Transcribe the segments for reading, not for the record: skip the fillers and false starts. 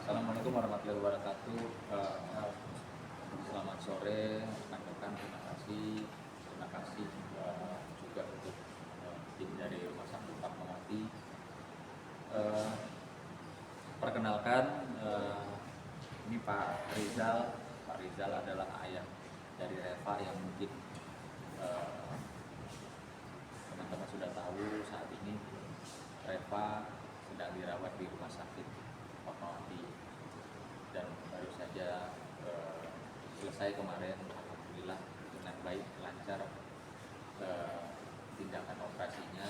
Assalamualaikum warahmatullahi wabarakatuh. Selamat sore rekan-rekan. Terima kasih juga untuk tim dari Rumah Sakit Fatmawati. Perkenalkan, ini Pak Rizal. Pak Rizal adalah ayah dari Reva yang mungkin teman-teman sudah tahu. Saat ini Reva sedang dirawat di Rumah Sakit Fatmawati dan baru saja selesai kemarin, alhamdulillah dengan baik, lancar tindakan operasinya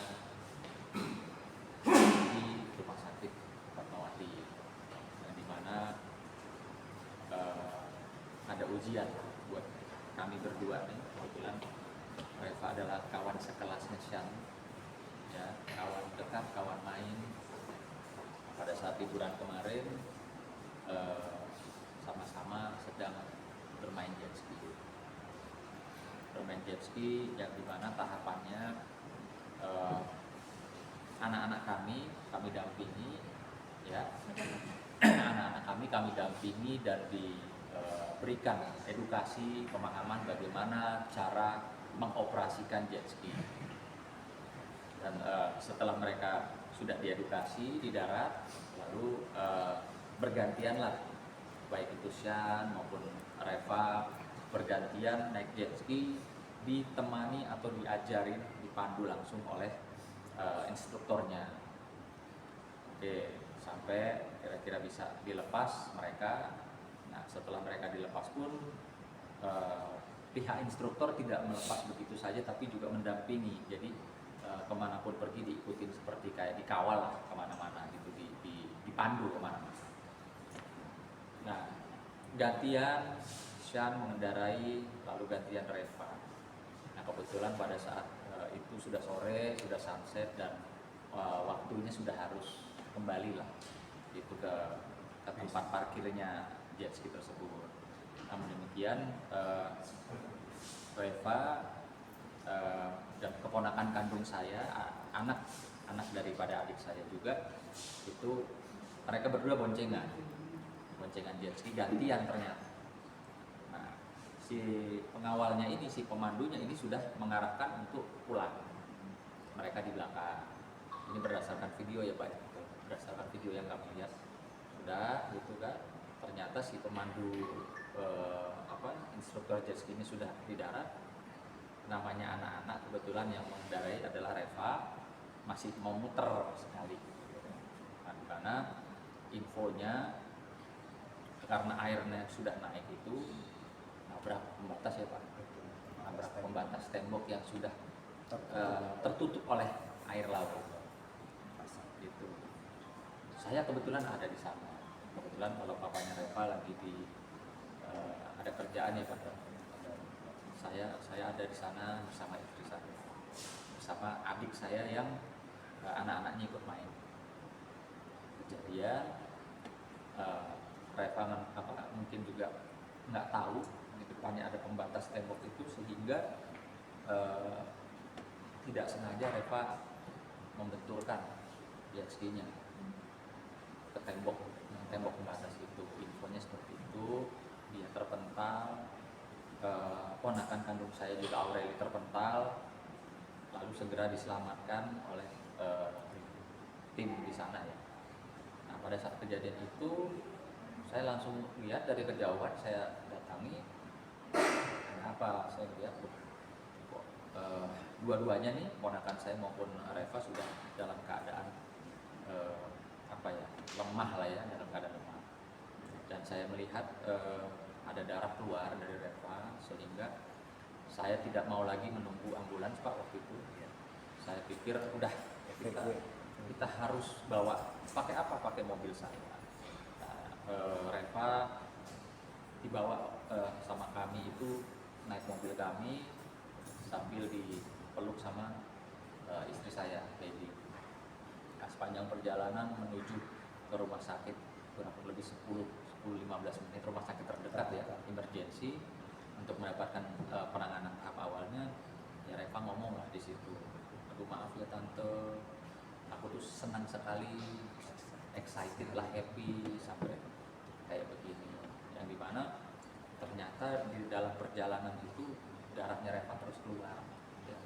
di Rumah Sakit Fatmawati, di mana ada ujian buat kami berdua nih. Kebetulan Reva adalah kawan sekelasnya Shan, ya, kawan dekat, kawan main. Pada saat liburan kemarin sama-sama sedang bermain jet ski yang dimana tahapannya anak-anak kami dampingi, ya. Anak-anak kami dampingi dan diberikan edukasi, pemahaman bagaimana cara mengoperasikan jet ski. Dan setelah mereka sudah diedukasi di darat, lalu bergantianlah, baik itu Shan maupun Reva, bergantian naik jet ski, ditemani atau diajarin, dipandu langsung oleh instrukturnya. Oke, sampai kira-kira bisa dilepas mereka. Nah, setelah mereka dilepas pun pihak instruktur tidak melepas begitu saja, tapi juga mendampingi. Jadi kemanapun pergi diikutin, seperti kayak dikawal lah kemana-mana gitu, dipandu kemana-mana. Nah, gantian Shan mengendarai, lalu gantian Reva. Nah, kebetulan pada saat itu sudah sore, sudah sunset, dan waktunya sudah harus kembali lah itu ke tempat parkirnya jet ski tersebut. Namun demikian, Reva dan keponakan kandung saya, anak daripada adik saya juga, itu mereka berdua boncengan jet ski, gantian ternyata. Nah, si pengawalnya ini, si pemandunya ini sudah mengarahkan untuk pulang, mereka di belakang. Ini berdasarkan video ya Pak, berdasarkan video yang kami lihat. Sudah gitu kan, ternyata si pemandu instruktur jet ski ini sudah di darat. Namanya anak-anak, kebetulan yang mengendarai adalah Reva, masih mau muter sekali. Nah, karena infonya, karena airnya sudah naik itu, nabrak pembatas ya Pak, nabrak pembatas tembok yang sudah tertutup oleh air laut. Gitu. Saya kebetulan ada di sana. Kebetulan kalau papanya Reva lagi ada kerjaan ya Pak. Saya ada di sana bersama istri saya, bersama adik saya yang anak-anaknya ikut main. Kejadian Reva mungkin juga nggak tahu di depannya ada pembatas tembok itu, sehingga tidak sengaja Reva membenturkan jet ski-nya ke tembok pembatas itu. Infonya seperti itu. Dia terpental, ponakan kandung saya juga Aureli terpental, lalu segera diselamatkan oleh tim di sana ya. Nah, pada saat kejadian itu saya langsung lihat dari kejauhan, saya datangi. Apa saya lihat dua-duanya nih, ponakan saya maupun Reva sudah dalam keadaan lemah lah ya, dalam keadaan lemah. Dan saya melihat ada darah keluar dari Reva, sehingga saya tidak mau lagi menunggu ambulans Pak waktu itu. Saya pikir udah, kita harus bawa, pakai apa? Pakai mobil saya. Reva dibawa sama kami itu, naik mobil kami sambil dipeluk sama istri saya, Lady. Nah, sepanjang perjalanan menuju ke rumah sakit, kurang lebih 10-15 menit, rumah sakit terdekat ya, emergency, untuk mendapatkan penanganan tahap awalnya. Ya Reva ngomong lah di situ, aduh maaf ya tante, aku tuh senang sekali, excited lah, happy, sampai kayak begini, yang dimana ternyata di dalam perjalanan itu darahnya Reva terus keluar ya.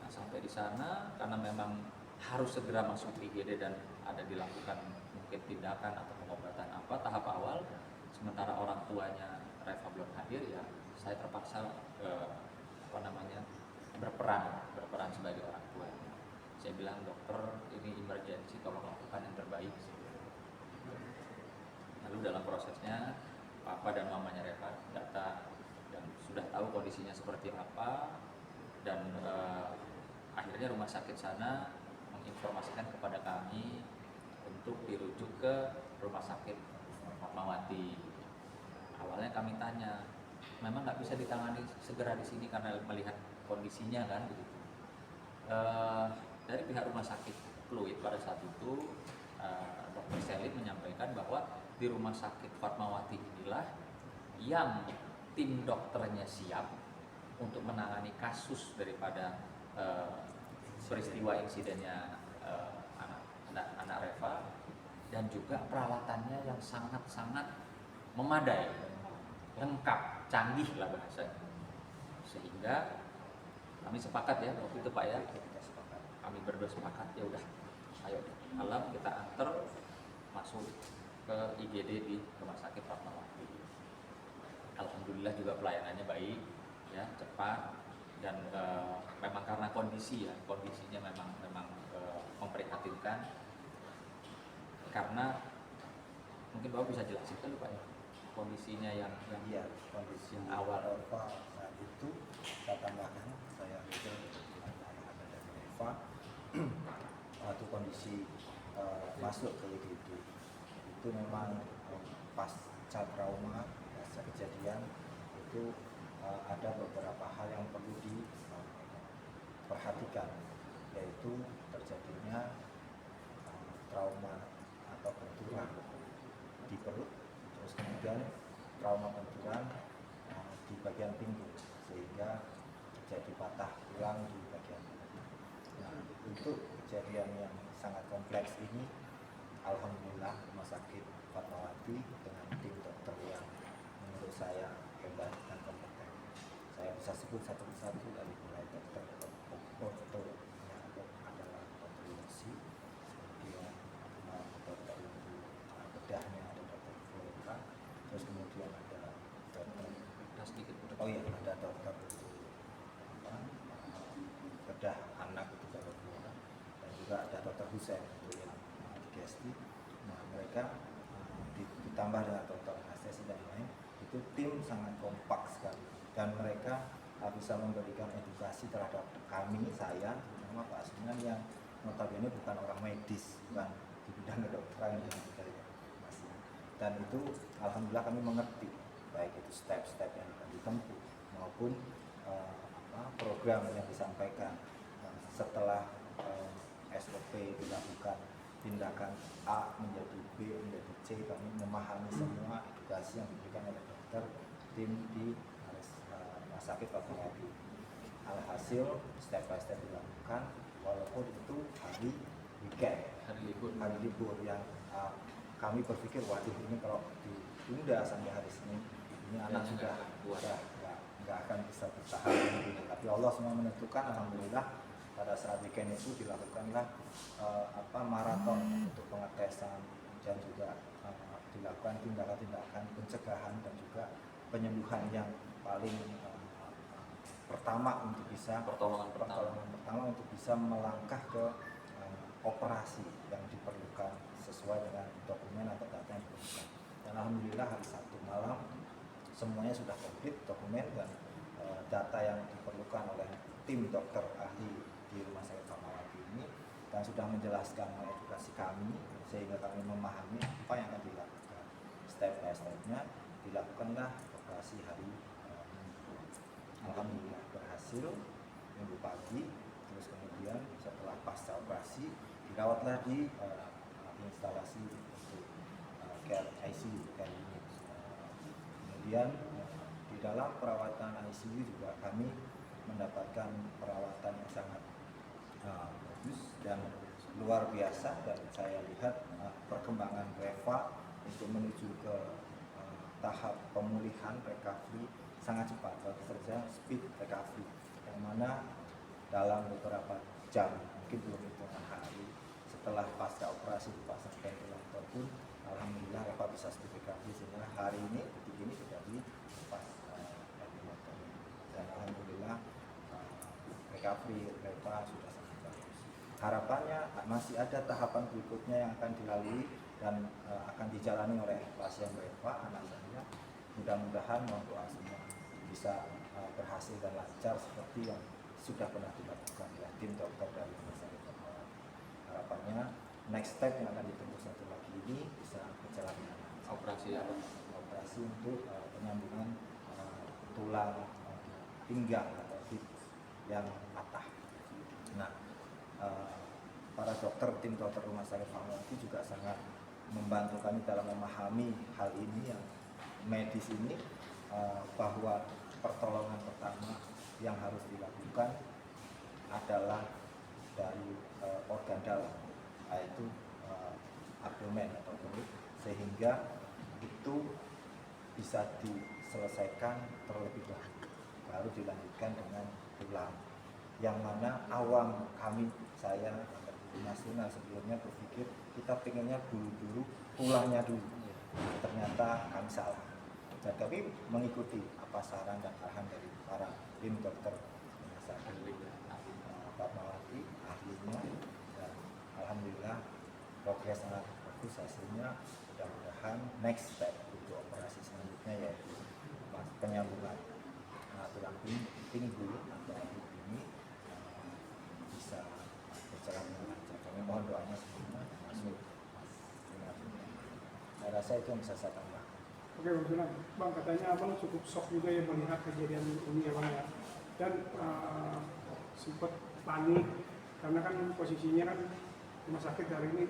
Nah, sampai di sana karena memang harus segera masuk IGD dan ada dilakukan mungkin tindakan atau pengobatan apa tahap awal, sementara orang tuanya Reva belum hadir, ya saya terpaksa berperan sebagai orang tua. Saya bilang, dokter ini emergency, tolong lakukan yang terbaik. Lalu dalam prosesnya papa dan mamanya Reva datang dan sudah tahu kondisinya seperti apa, dan akhirnya rumah sakit sana menginformasikan kepada kami untuk dirujuk ke rumah sakit Fatmawati. Awalnya kami tanya, memang nggak bisa ditangani segera di sini karena melihat kondisinya kan begitu. Dari pihak rumah sakit Fluid pada saat itu Dr. Selin menyampaikan bahwa di rumah sakit Fatmawati inilah yang tim dokternya siap untuk menangani kasus daripada peristiwa insidennya anak Reva, dan juga peralatannya yang sangat-sangat memadai, lengkap, canggih lah bahasanya. Sehingga kami sepakat ya waktu itu Pak ya, kami berdua sepakat, ya udah ayo malam kita antar masuk ke IGD di Rumah Sakit Fatmawati. Alhamdulillah juga pelayanannya baik ya, cepat, dan memang karena kondisinya memang memprihatinkan, karena mungkin Bapak bisa jelasin dulu Pak ya kondisinya yang iya, kondisi awal. Eva saat itu saya tambahkan, saya itu ada dari Eva waktu kondisi masuk ke IGD itu memang pasca trauma, pasca kejadian itu ada beberapa hal yang perlu diperhatikan, yaitu terjadinya trauma atau benturan di perut, terus kemudian trauma benturan di bagian pinggul sehingga terjadi patah tulang di bagian pinggul. Nah, untuk kejadian yang sangat kompleks ini, alhamdulillah Rumah Sakit Fatmawati dengan tim dokter yang menurut saya hebat dan kompeten. Saya bisa sebut satu persatu dari mulai dokter orto yang adalah dokter Yosi, kemudian dokter bedahnya ada dokter Flora, terus kemudian ada dokter ada dokter bedah anak itu dokter Flora, dan juga ada dokter Husain itu yang digesti. Nah, mereka ditambah dengan dokter anestesi dan lain, itu tim sangat kompak sekali, dan mereka bisa memberikan edukasi terhadap kami, saya terutama Pak Asminan yang notabene bukan orang medis, bukan di bidang kedokteran yang masih, dan itu alhamdulillah kami mengerti baik itu step-step yang akan ditempuh maupun program yang disampaikan setelah SOP dilakukan tindakan A menjadi B menjadi C, kami memahami semua edukasi yang diberikan oleh dokter tim di Rumah Sakit Fatmawati. Alhasil step by step dilakukan, walaupun itu hari weekend, hari libur yang kami berpikir waduh ini kalau ditunda sampai hari Senin ini anak sudah nggak akan bisa bertahan. Tapi Allah semua menentukan, alhamdulillah pada saat weekend itu dilakukanlah maraton untuk pengetesan dan juga dilakukan tindakan-tindakan pencegahan dan juga penyembuhan yang paling pertama untuk bisa pertolongan pertama untuk bisa melangkah ke operasi yang diperlukan sesuai dengan dokumen atau data yang diperlukan. Dan alhamdulillah hari Sabtu malam semuanya sudah komplit dokumen dan data yang diperlukan oleh tim dokter ahli di Rumah Sakit Fatmawati ini, dan sudah menjelaskan mengedukasi kami sehingga kami memahami apa yang akan dilakukan. Step by stepnya dilakukanlah operasi hari Minggu. Alhamdulillah berhasil Minggu pagi, terus kemudian setelah pasca operasi dirawatlah di instalasi untuk care ICU, care unit. Kemudian di dalam perawatan ICU juga kami mendapatkan perawatan yang sangat bagus dan luar biasa, dan saya lihat perkembangan Reva untuk menuju ke tahap pemulihan recovery sangat cepat, kerja speed recovery, yang mana dalam beberapa jam, mungkin belum hitungan hari setelah pasca operasi dipasang ventilator pun alhamdulillah Reva bisa speed recovery, sehingga hari ini detik ini sudah dilepas ventilator, dan alhamdulillah recovery Reva sudah sangat bagus. Harapannya masih ada tahapan berikutnya yang akan dilalui dan akan dijalani oleh pasien Reva, anak saya. Mudah-mudahan mohon doa semua bisa berhasil dan lancar seperti yang sudah pernah dilakukan oleh tim dokter dari Rumah Sakit Fatmawati. Harapannya next step yang akan ditempuh satu lagi ini bisa berjalan dengan lancar. Operasi untuk penyambungan tulang pinggang atau hip yang patah. Nah, para dokter, tim dokter Rumah Sakit Fatmawati juga sangat membantu kami dalam memahami hal ini, yang medis ini, bahwa pertolongan pertama yang harus dilakukan adalah dari organ dalam, yaitu abdomen atau perut, sehingga itu bisa diselesaikan terlebih dahulu, baru dilanjutkan dengan tulang. Yang mana awam kami, saya nasional sebelumnya berpikir kita pengennya dulu tulangnya dulu, ternyata kami salah. Dan kami mengikuti apa saran dan arahan dari para tim dokter Rumah Sakit Fatmawati, ahlinya, dan alhamdulillah progres sangat bagus hasilnya. Mudah-mudahan next step untuk operasi selanjutnya yaitu penyambungan tulang pinggul atau hip ini bisa berjalan dengan lancar. Kami mohon doanya semua, termasuk saya rasa itu yang bisa saya tambahkan. Oke Bang Sunan, Bang katanya Abang cukup shock juga ya melihat kejadian ini ya Bang ya, dan sempat panik karena kan posisinya kan rumah sakit hari ini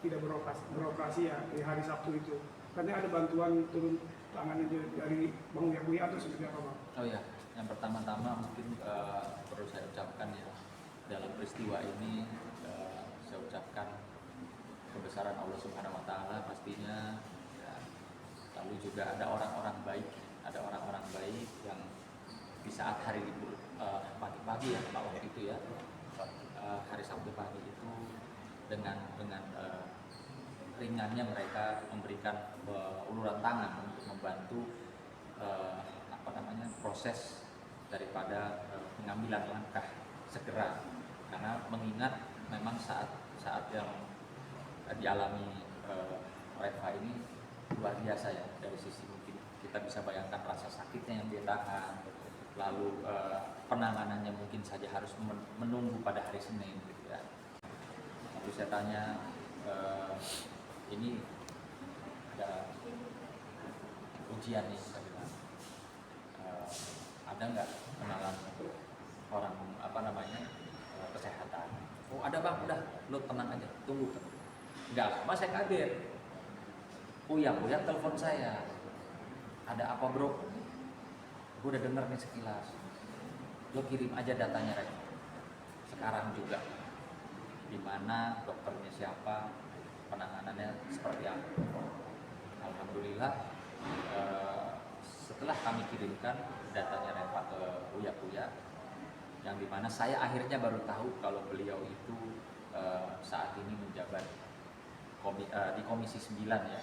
tidak beroperasi ya di hari Sabtu itu. Katanya ada bantuan turun tangan dari Bang Yakuya atau seperti apa Bang? Oh ya, yang pertama-tama mungkin perlu saya ucapkan ya, dalam peristiwa ini saya ucapkan kebesaran Allah Subhanahu Wa Taala pastinya. Lalu juga ada orang-orang baik yang di saat hari libur pagi-pagi ya Pak waktu itu ya, hari Sabtu pagi itu dengan ringannya mereka memberikan uluran tangan untuk membantu proses daripada pengambilan langkah segera, karena mengingat memang saat yang dialami Reva ini luar biasa ya, dari sisi mungkin kita bisa bayangkan rasa sakitnya yang dia tahan, lalu penanganannya mungkin saja harus menunggu pada hari Senin gitu ya. Lalu saya tanya, ini ada ujian nih, saya bilang, ada nggak kenalan orang kesehatan? Oh ada Bang, udah lo tenang aja, tunggu. Nggak lama saya kaget. Uya telepon saya, ada apa bro? Gue udah denger nih sekilas. Lo kirim aja datanya Rek. Sekarang juga. Dimana dokternya siapa, penanganannya seperti apa. Alhamdulillah setelah kami kirimkan datanya Reva ke Uya, yang dimana saya akhirnya baru tahu kalau beliau itu saat ini menjabat di Komisi 9 ya,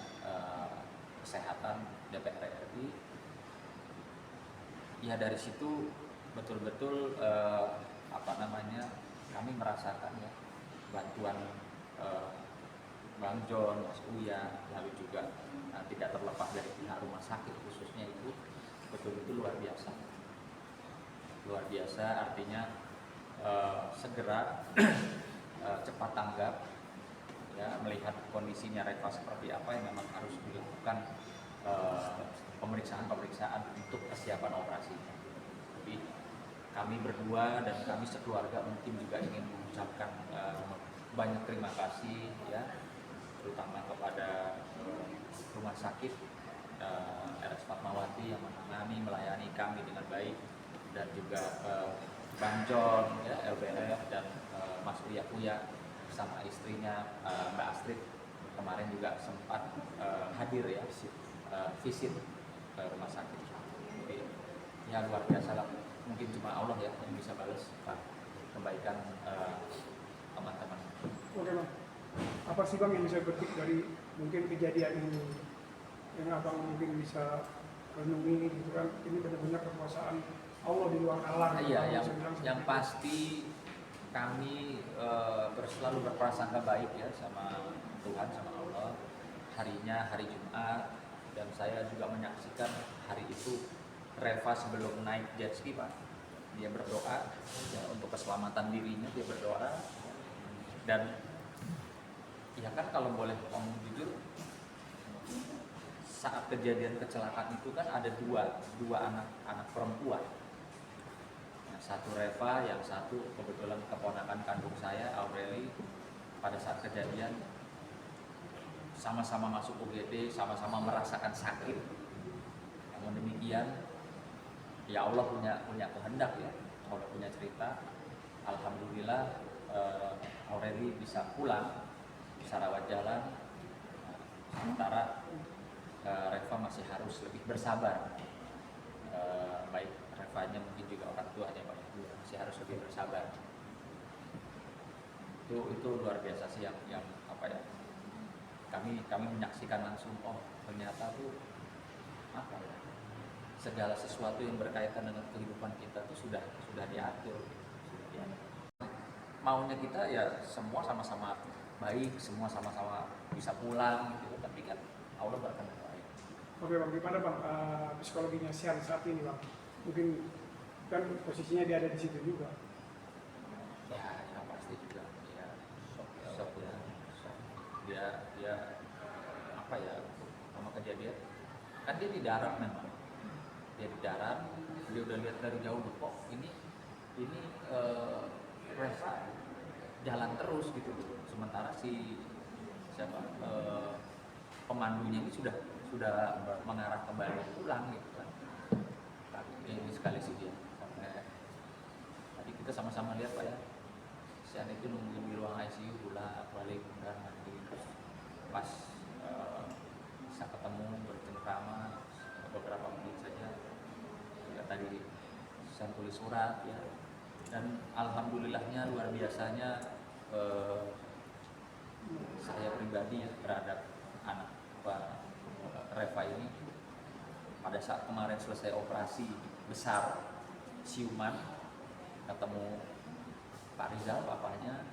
Kesehatan DPR RI. Ya dari situ betul-betul kami merasakan ya bantuan Bang John, Mas Uya, lalu juga tidak terlepas dari pihak rumah sakit khususnya itu betul-betul luar biasa. Luar biasa artinya segera cepat tanggap ya, melihat kondisinya Reva seperti apa yang memang harus dilakukan pemeriksaan untuk kesiapan operasinya. Jadi kami berdua dan kami sekeluarga mungkin juga ingin mengucapkan banyak terima kasih ya, terutama kepada rumah sakit RS Fatmawati yang menangani, melayani kami dengan baik, dan juga Bang John ya, LBF, dan Mas Uya bersama istrinya Mbak Astrid kemarin juga sempat hadir ya, visit ke rumah sakit. Jadi ya luar biasa lah, mungkin cuma Allah ya yang bisa balas kebaikan teman-teman. Oke bang, apa sih bang yang bisa petik dari mungkin kejadian ini yang abang mungkin bisa renungi gitu kan, ini benar-benar kekuasaan Allah di luar nalar. Iya, yang pasti kami selalu berprasangka baik ya sama Tuhan, sama Allah. Harinya hari Jumat, dan saya juga menyaksikan hari itu Reva sebelum naik jet ski Pak, dia berdoa ya, untuk keselamatan dirinya, dia berdoa. Dan ya kan kalau boleh ngomong jujur, saat kejadian kecelakaan itu kan ada dua anak perempuan. Yang satu Reva, yang satu kebetulan keponakan kandung saya, Aureli. Pada saat kejadian sama-sama masuk UGD, sama-sama merasakan sakit. Namun demikian, ya Allah punya kehendak ya, Allah punya cerita. Alhamdulillah Aureli bisa pulang, bisa rawat jalan. Sementara Reva masih harus lebih bersabar. Baik Revanya mungkin juga orang tuanya masih harus lebih bersabar. Itu luar biasa sih yang apa ya? Kami menyaksikan langsung, oh ternyata tuh apa ya? Segala sesuatu yang berkaitan dengan kehidupan kita tuh sudah diatur. Maunya kita ya semua sama-sama baik, semua sama-sama bisa pulang gitu, tapi kan Allah berkehendak lain. Oke bang, gimana bang psikologinya Sian saat ini bang? Mungkin kan posisinya dia ada di situ juga. Ya pasti juga ya shock ya. Dia apa ya, sama kejadian kan dia di darat memang, dia udah lihat dari jauh kok ini Reva jalan terus gitu, sementara pemandunya ini sudah mengarah kembali pulang gitu kan. Ini sekali sih dia sampai tadi kita sama-sama lihat Pak ya, Sian itu nunggu di ruang ICU balik dan nanti pas bisa ketemu bercengkrama beberapa menit saja juga tadi Sian tulis surat ya, dan alhamdulillahnya luar biasanya saya pribadi ya terhadap anak Reva ini pada saat kemarin selesai operasi besar siuman, ketemu Pak Rizal bapaknya,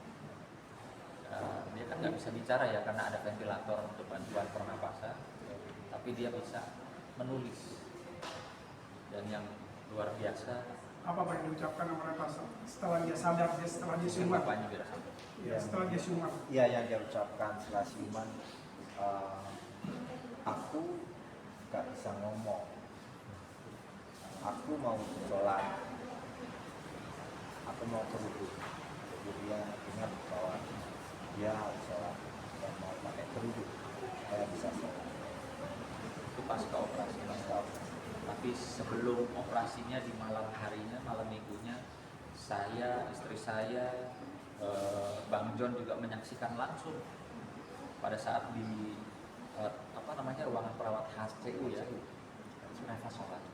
dia kan nggak bisa bicara ya karena ada ventilator untuk bantuan pernapasan, tapi dia bisa menulis. Dan yang luar biasa, Apa yang diucapkan sama Reva setelah dia sadar, setelah dia siuman? bapaknya biar sampai. Ya, setelah dia siuman. Iya, yang dia ucapkan setelah siuman, aku gak bisa ngomong, aku mau sholat, aku mau kerudung. Jadi dia ingat bahwa dia harus sholat dan mau pakai kerudung supaya bisa sholat. Itu pasca operasi. Tapi sebelum operasinya di malam harinya, malam minggunya, saya, istri saya, Bang John juga menyaksikan langsung pada saat di ruangan perawat HCU ya, Reva sholat.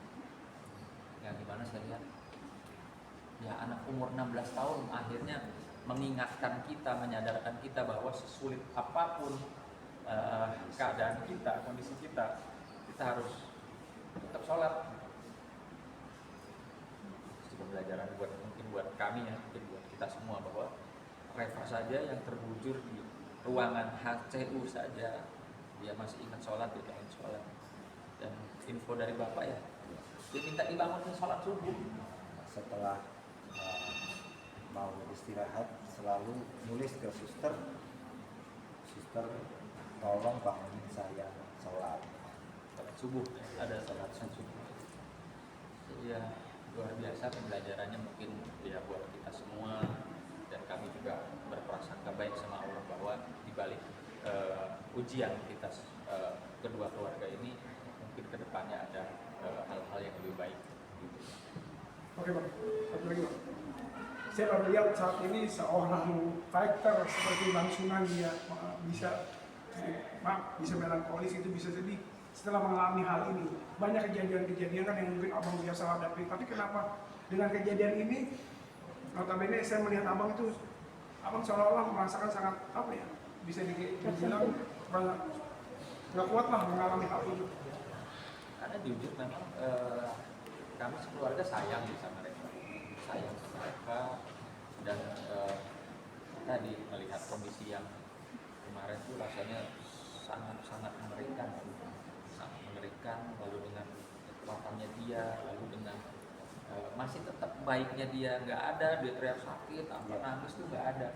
Yang dimana saya lihat ya anak umur 16 tahun akhirnya mengingatkan kita, menyadarkan kita bahwa sesulit apapun keadaan kita, kondisi kita harus tetap sholat. Itu pembelajaran mungkin buat kami ya, mungkin buat kita semua, bahwa Reva saja yang terbujur di ruangan HCU saja dia masih ingat sholat, dia ingin sholat. Dan info dari bapak ya, dia minta dibangunin sholat subuh. Setelah mau istirahat selalu nulis ke suster tolong bangunin saya sholat Subuh ya, ada sholat subuh. Ya luar biasa pembelajarannya mungkin ya buat kita semua, dan kami juga berprasangka baik sama Allah bahwa di balik ujian kita kedua keluarga ini mungkin kedepannya ada hal-hal yang lebih baik. Oke bang, satu lagi bang. Saya baru lihat saat ini seorang fighter seperti Bang Sunan, dia bisa melankolis, itu bisa sedih. setelah mengalami hal ini? Banyak kejadian-kejadian kan yang mungkin abang biasa hadapi, tapi kenapa dengan kejadian ini, notabene saya melihat abang itu, abang seolah-olah merasakan sangat apa ya, bisa dibilang nggak kuat lah mengalami hal itu. Karena jujur memang kami sekeluarga sayang sama mereka, dan tadi melihat kondisi yang kemarin itu rasanya sangat mengerikan, lalu dengan kekuatannya dia, lalu dengan masih tetap baiknya dia, nggak ada dia teriak sakit, apa nangis tuh nggak ada,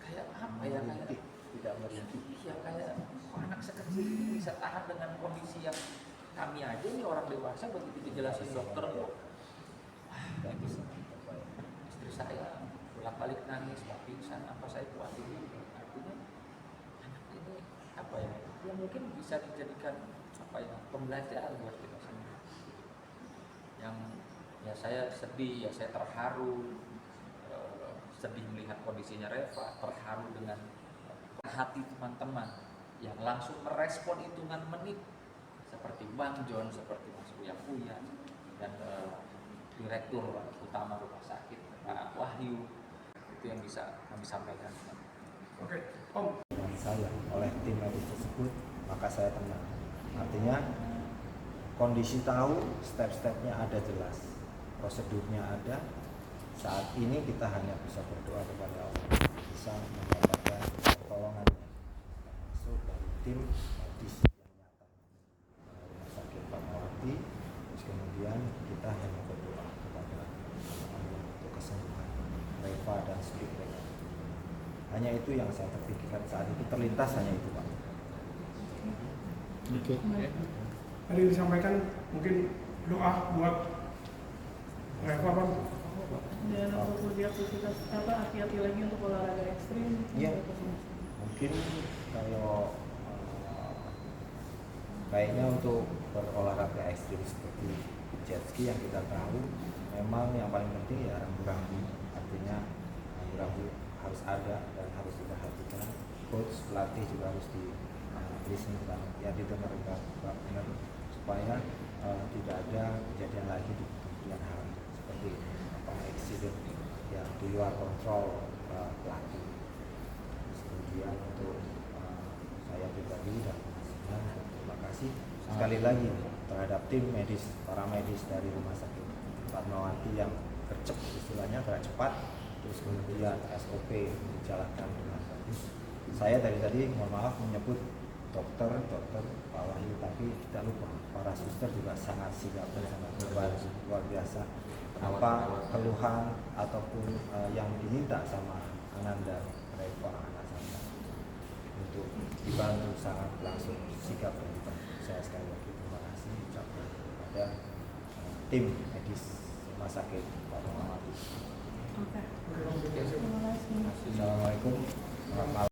kayak apa ya, kayak tidak merintih. ya kayak anak sekecil ini bisa tahan dengan kondisi yang kami aja ini orang dewasa begitu dijelasin dokter kok nggak bisa. Istri saya bolak-balik nangis, mau pingsan, apa saya kuatin. Artinya anak ini apa ya, ya mungkin bisa dijadikan apa ya, pembelajaran buat kita semua. Yang ya saya sedih, ya saya terharu, sedih melihat kondisinya Reva, terharu dengan hati teman-teman yang langsung merespon hitungan menit, seperti Bang John, seperti Mas Uya dan Direktur Utama Rumah Sakit Pak Wahyu, itu yang bisa kami sampaikan. Oke, Om. Dengan saya oleh tim medis tersebut, maka saya tenang. Artinya kondisi tahu, step-stepnya ada jelas, prosedurnya ada. Saat ini kita hanya bisa berdoa kepada Allah, bisa mendapatkan pertolongannya, termasuk dari tim medis yang nyata Rumah Sakit Fatmawati. Terus kemudian kita hanya berdoa kepada Allah untuk kesembuhan Reva dan Speak Reva. Hanya itu yang saya terpikirkan saat itu, terlintas hanya itu, Pak. Oke. Tadi disampaikan mungkin doa buat Reva, Bang. Dan untuk beraktivitas hati-hati lagi untuk olahraga ekstrim. Iya. Mungkin kalau kayaknya untuk berolahraga ekstrim seperti jet ski yang kita tahu, memang yang paling penting ya rambu-rambu. Artinya rambu-rambu harus ada dan harus diperhatikan. Coach, pelatih juga harus di listening, ya didengar benar supaya tidak ada kejadian lagi di kemudian hari seperti eksiden yang di luar kontrol pelatih. Kemudian untuk saya pribadi dan terima kasih sekali lagi terhadap tim medis, para medis dari Rumah Sakit Fatmawati yang gercep, istilahnya gerak cepat, terus kemudian SOP dijalankan dengan bagus. Saya tadi mohon maaf menyebut dokter Pak Wahyu, tapi tidak lupa para suster juga sangat sigap dan sangat membantu, luar biasa. Apa keluhan ataupun yang diminta sama Ananda, Reva, anak saya untuk dibantu sangat langsung sigap dan dibantu. Saya sekali lagi terima kasih ucapkan kepada tim medis Rumah Sakit Fatmawati. Oke. Terima kasih. Assalamualaikum warahmatullahi wabarakatuh.